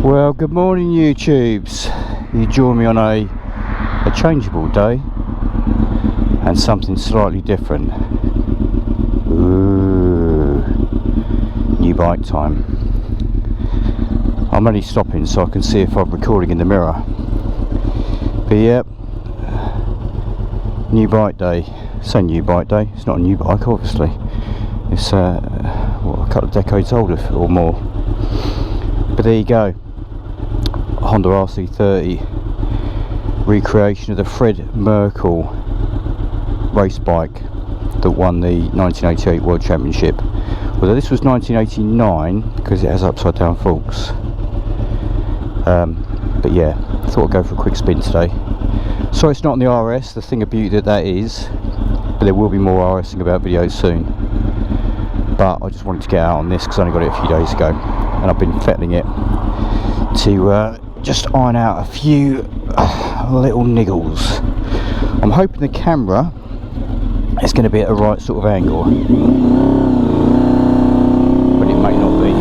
Well, good morning YouTubes. You join me on a changeable day and something slightly different. Ooh, new bike time. I'm only stopping so I can see if I'm recording in the mirror. But yeah, new bike day. Say new bike day, it's not a new bike obviously. It's a couple of decades old or more. But there you go. Honda RC30 recreation of the Fred Merkel race bike that won the 1988 World Championship. Although this was 1989 because it has upside down forks. But yeah, I thought I'd go for a quick spin today. Sorry it's not on the RS, the thing of beauty that is, but there will be more RSing about videos soon. But I just wanted to get out on this because I only got it a few days ago and I've been fettling it to just iron out a few little niggles. I'm hoping the camera is going to be at the right sort of angle, but it may not be.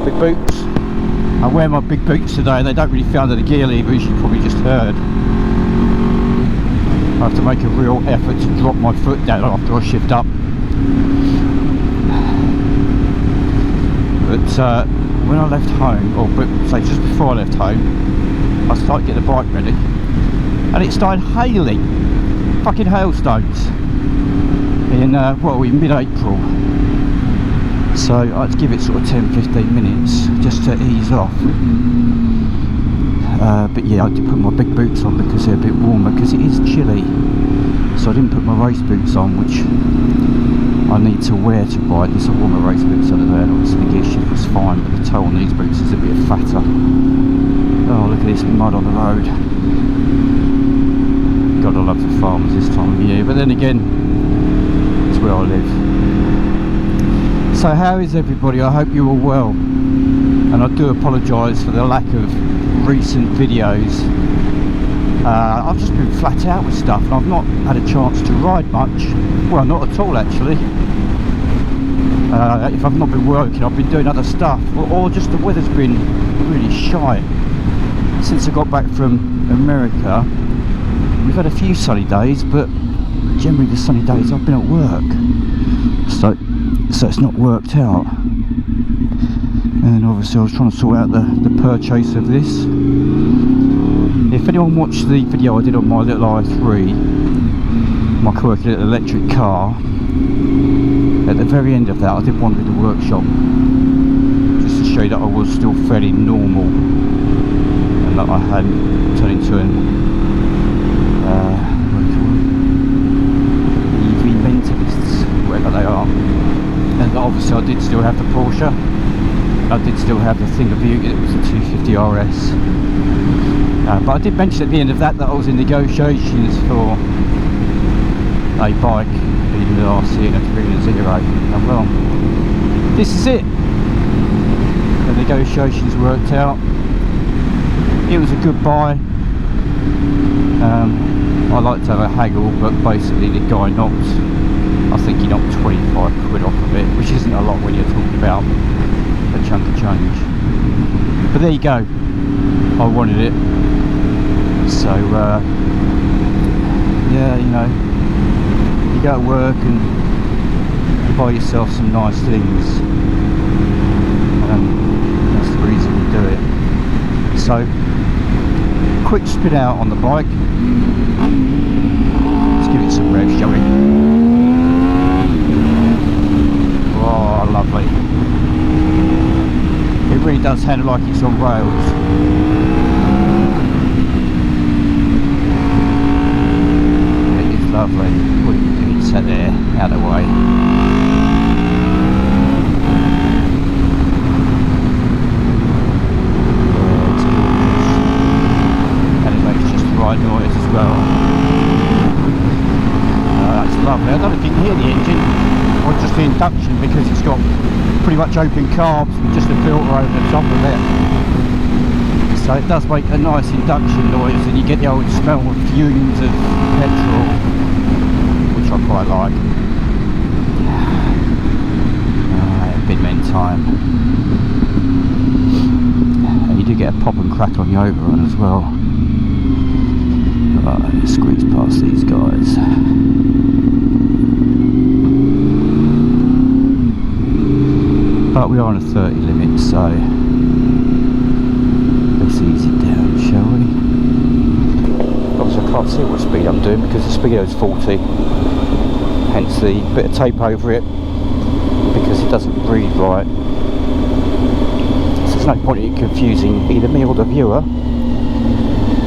Big boots. I wear my big boots today. They don't really fit under the gear lever, as you probably just heard. I have to make a real effort to drop my foot down after I shift up. But when I left home, or say just before I left home, I started getting the bike ready, and it started hailing, fucking hailstones, in mid-April. So I had to give it sort of 10-15 minutes just to ease off. But yeah, I did put my big boots on because they're a bit warmer, because it is chilly. So I didn't put my race boots on, which I need to wear to ride. There's some warmer race boots under there, and obviously the gear shift was fine, but the toe on these boots is a bit fatter. Oh, look at this mud on the road. God, I love the farmers this time of year, but then again, it's where I live. So how is everybody? I hope you're all well, and I do apologise for the lack of recent videos. I've just been flat out with stuff and I've not had a chance to ride much. Well, not at all actually. If I've not been working, I've been doing other stuff, or just the weather's been really shite. Since I got back from America, we've had a few sunny days, but generally the sunny days I've been at work. So it's not worked out. And then obviously I was trying to sort out the purchase of this. If anyone watched the video I did on my little i3, my quirky little electric car, at the very end of that I did wander in the workshop just to show you that I was still fairly normal and that I hadn't turned into an EV mentalists, whatever they are. And obviously I did still have the Porsche. I did still have the thing of beauty, it was the 250 RS. But I did mention at the end of that I was in negotiations for a bike, being an RC and a 300. And well, this is it. The negotiations worked out. It was a good buy. I like to have a haggle, but basically the guy I think he knocked 25 quid off of it, which isn't a lot when you're talking about a chunk of change. But there you go, I wanted it. So yeah, you know, you go to work and you buy yourself some nice things. That's the reason we do it. So quick spin out on the bike. Let's give it some revs, shall we? Oh, lovely. It really does sound like it's on rails. It is lovely. What are you doing? Set there, out of the way. Yeah, it's gorgeous. And it makes just the right noise as well. That's lovely. I don't know if you can hear the engine, or just the induction, because it's got pretty much open carbs with just a filter over the top of it. So it does make a nice induction noise, and you get the old smell of fumes of petrol, which I quite like. time. And you do get a pop and crackle on the overrun as well. Right, let's squeeze past these guys. But we are on a 30 limit, so let's ease it down, shall we? Obviously I can't see what speed I'm doing because the speedo is 40, hence the bit of tape over it, because it doesn't read right. So there's no point in confusing either me or the viewer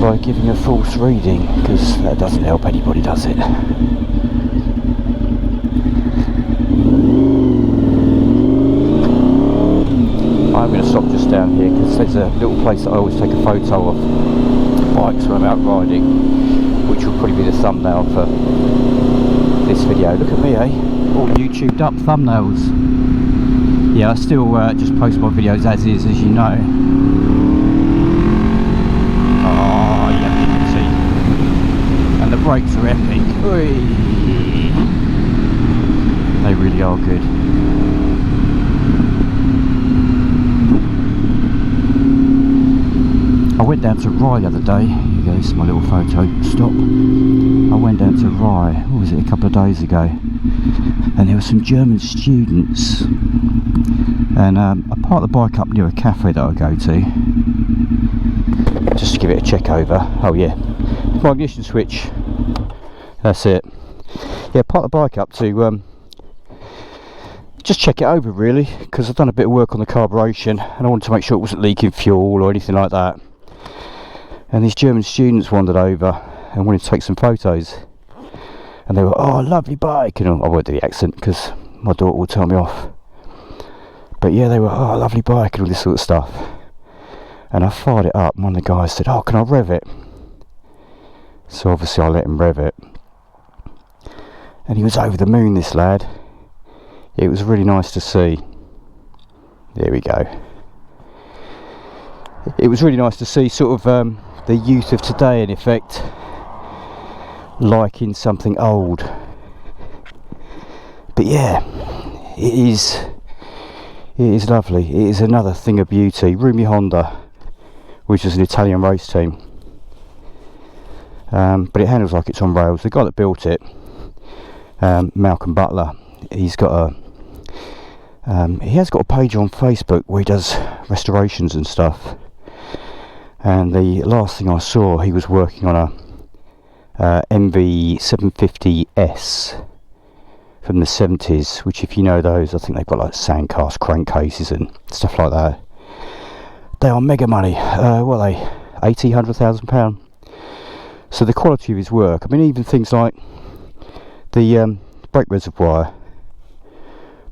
by giving a false reading, because that doesn't help anybody, does it? I'm going to stop just down here because there's a little place that I always take a photo of bikes when I'm out riding, which will probably be the thumbnail for this video. Look at me, eh? All YouTubed up thumbnails. Yeah, I still just post my videos as is, as you know. Oh, yeah, you can see. And the brakes are epic. Whee! They really are good. I went down to Rye the other day. Here you go, this is my little photo stop. I went down to Rye, what was it, a couple of days ago, and there were some German students, and I parked the bike up near a cafe that I go to, just to give it a check over. Oh yeah, my ignition switch, that's it. Yeah, parked the bike up to just check it over really, because I've done a bit of work on the carburation and I wanted to make sure it wasn't leaking fuel or anything like that. And these German students wandered over and wanted to take some photos, and they were, oh, lovely bike, and I won't do the accent because my daughter will tell me off, but yeah, they were, oh, lovely bike and all this sort of stuff. And I fired it up and one of the guys said, oh, can I rev it? So obviously I let him rev it, and he was over the moon, this lad. It was really nice to see. There we go. It was really nice to see sort of the youth of today, in effect, liking something old. But yeah, it is lovely. It is another thing of beauty. Rumi Honda, which is an Italian race team, but it handles like it's on rails. The guy that built it, Malcolm Butler, he's got he has got a page on Facebook where he does restorations and stuff. And the last thing I saw, he was working on a MV750S from the 70s, which, if you know those, I think they've got like sandcast crankcases and stuff like that. They are mega money. What are they? £1,000. So the quality of his work, I mean, even things like the brake reservoir,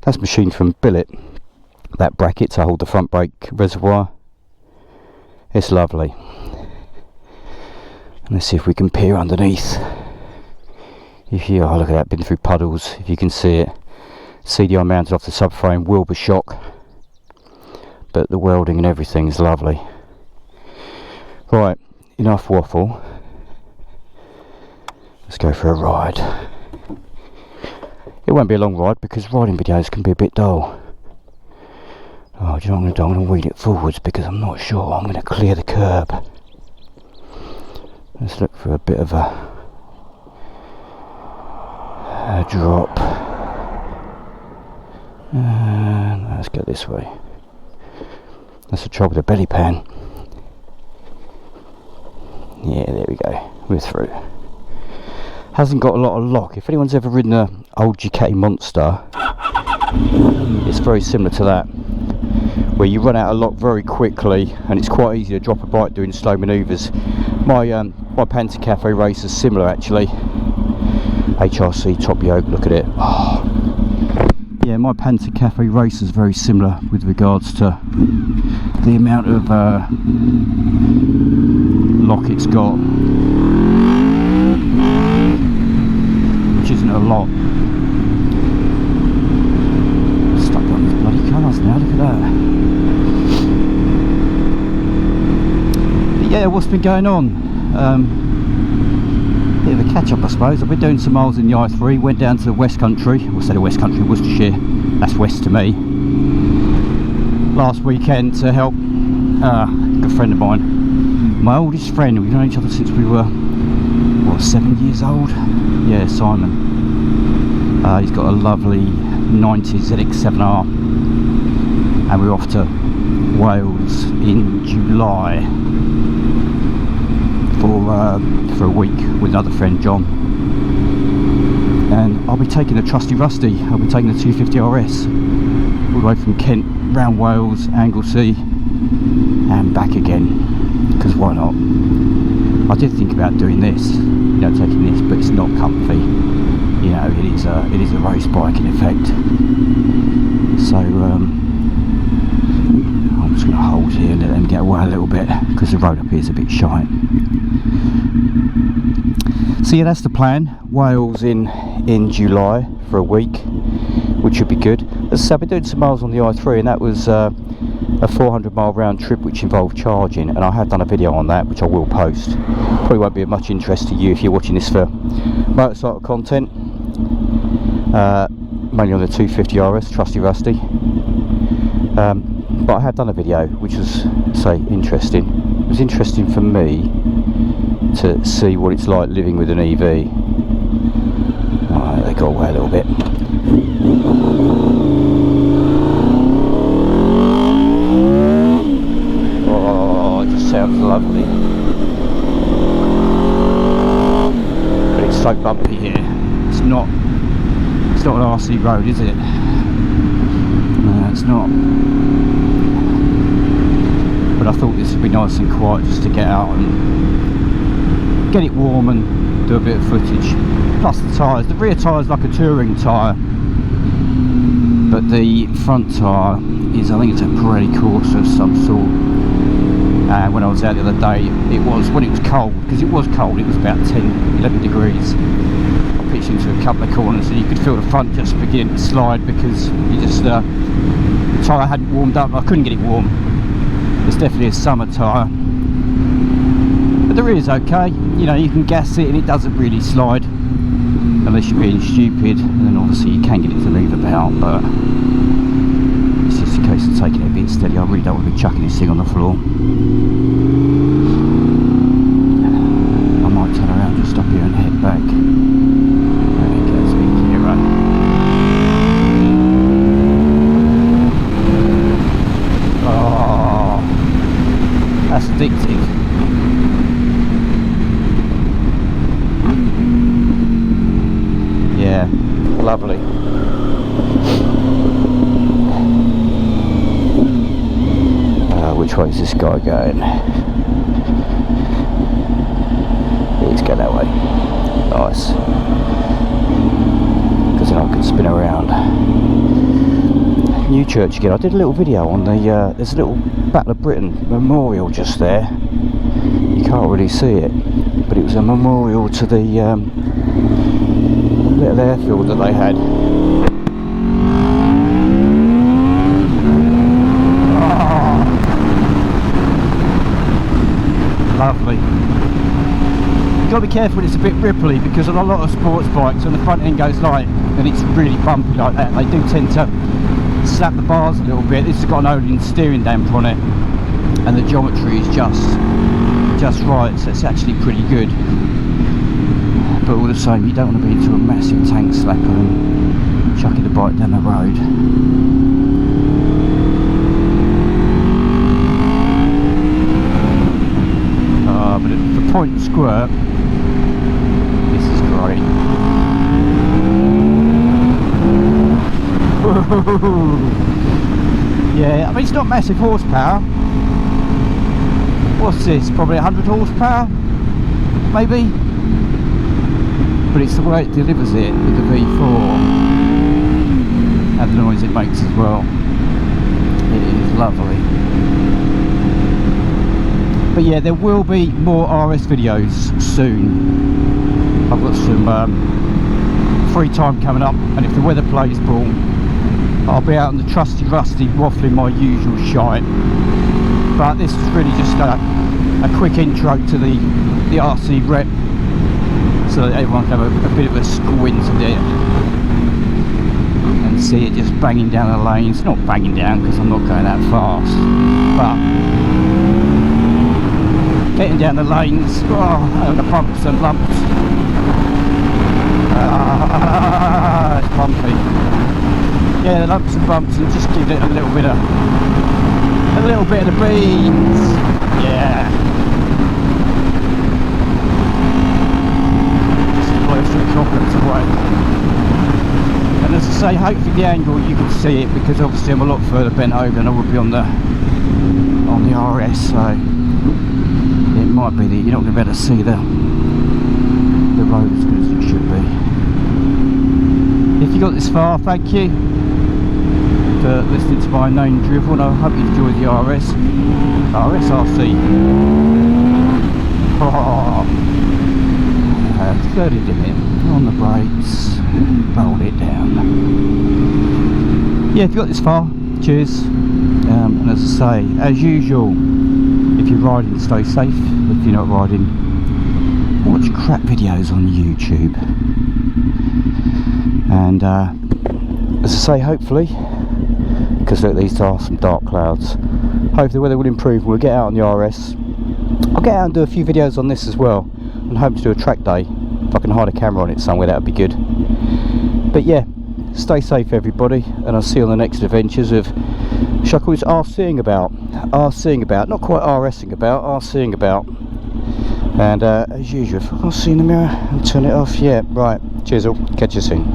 that's machined from billet, that bracket to hold the front brake reservoir. It's lovely. And let's see if we can peer underneath. If you, oh, look at that, been through puddles, if you can see it. CDI mounted off the subframe, Wilbur shock, but the welding and everything is lovely. Right, enough waffle. Let's go for a ride. It won't be a long ride because riding videos can be a bit dull. Oh, do you know what I'm going to do? I'm going to wheel it forwards because I'm not sure. I'm going to clear the curb. Let's look for a bit of a drop. And let's go this way. That's the trouble with the belly pan. Yeah, there we go. We're through. Hasn't got a lot of lock. If anyone's ever ridden an old Ducati Monster, it's very similar to that, where you run out of lock very quickly and it's quite easy to drop a bike doing slow manoeuvres. My Panther Cafe race is similar actually. HRC top yoke, look at it. Oh. Yeah, my Panther Cafe race is very similar with regards to the amount of lock it's got, which isn't a lot. Stuck on these bloody cars now, look at that. But yeah, what's been going on? Bit of a catch up, I suppose. I've been doing some miles in the I3, went down to the West Country, we'll say the West Country, Worcestershire, that's west to me. last weekend to help a good friend of mine, my oldest friend. We've known each other since we were, what, 7 years old? Yeah, Simon. He's got a lovely 90s ZX7R, and we're off to Wales in July for a week with another friend, John. And I'll be taking a trusty rusty. I'll be taking the 250 RS all the way from Kent round Wales, Anglesey, and back again. Because why not? I did think about doing this, you know, taking this, but it's not comfy. You know, it is a race bike in effect. So I'm just going to hold here and let them get away a little bit, because the road up here is a bit shite. So yeah, that's the plan. Wales in July for a week, which should be good. As I said, I've been doing some miles on the I3, and that was a 400-mile round trip which involved charging, and I have done a video on that which I will post. Probably won't be of much interest to you if you're watching this for motorcycle content, mainly on the 250 RS trusty rusty, but I have done a video which was, say, interesting. It was interesting for me to see what it's like living with an EV. Alright, they got away a little bit. Oh, it just sounds lovely. But it's so bumpy here. It's not an RC road, is it? No, it's not. But I thought this would be nice and quiet just to get out and get it warm and do a bit of footage. Plus the tyres, the rear tyre is like a touring tyre, but the front tyre is, I think it's a Pirelli Corsa of some sort. And when I was out the other day, it was, when it was cold, because it was cold, it was about 10-11 degrees. I pitched into a couple of corners and you could feel the front just begin to slide, because you just the tyre hadn't warmed up. I couldn't get it warm. It's definitely a summer tyre. But the rear's okay, you know, you can gas it and it doesn't really slide unless you're being stupid, and then obviously you can get it to move about, but it's just a case of taking it a bit steady. I really don't want to be chucking this thing on the floor. I might turn around, just stop here and head back. There we go, speed hero. Oh, that's addictive. Yeah, lovely. Which way is this guy going? He's going that way. Nice. Because then I can spin around. New Church again. I did a little video on the, there's a little Battle of Britain memorial just there. You can't really see it, but it was a memorial to the little airfield that they had. Oh, lovely. You've got to be careful when it's a bit ripply, because on a lot of sports bikes when the front end goes light and it's really bumpy like that, they do tend to slap the bars a little bit. This has got an Odin steering damper on it, and the geometry is just right, so it's actually pretty good. But all the same, you don't want to be into a massive tank slapper and chucking the bike down the road. But for point and squirt, this is great. Yeah, I mean, it's not massive horsepower. What's this? Probably 100 horsepower, maybe. But it's the way it delivers it with the V4 and the noise it makes as well. It is lovely. But yeah, there will be more RS videos soon. I've got some free time coming up, and if the weather plays ball, I'll be out on the trusty rusty waffling my usual shite. But this is really just a quick intro to the RC rep, so that everyone can have a bit of a squint at it and see it just banging down the lanes. Not banging down because I'm not going that fast, but getting down the lanes, and the bumps and lumps. It's bumpy. Yeah, the lumps and bumps, and just give it a little bit of the beans. Yeah. Just blow some chocolates away. And as I say, hopefully the angle you can see it, because obviously I'm a lot further bent over than I would be on the RS, so it might be that you're not going to be able to see the road as good as it should be. If you got this far, thank you for listening to my name drivel, and I hope you enjoyed the RSRC. 30 limit on the brakes, roll it down. Yeah, if you got this far, cheers. And as I say, as usual, if you're riding, stay safe. If you're not riding, watch crap videos on YouTube. And as I say, hopefully, because look, these are some dark clouds, hopefully the weather will improve. We'll get out on the RS. I'll get out and do a few videos on this as well, and hope to do a track day. If I can hide a camera on it somewhere, that would be good. But yeah, stay safe everybody, and I'll see you on the next adventures of, shall I call this RS'ing about? RS'ing about, not quite RS'ing about, RS'ing about. And as usual, I'll see you in the mirror and turn it off. Yeah, right, cheers all, catch you soon.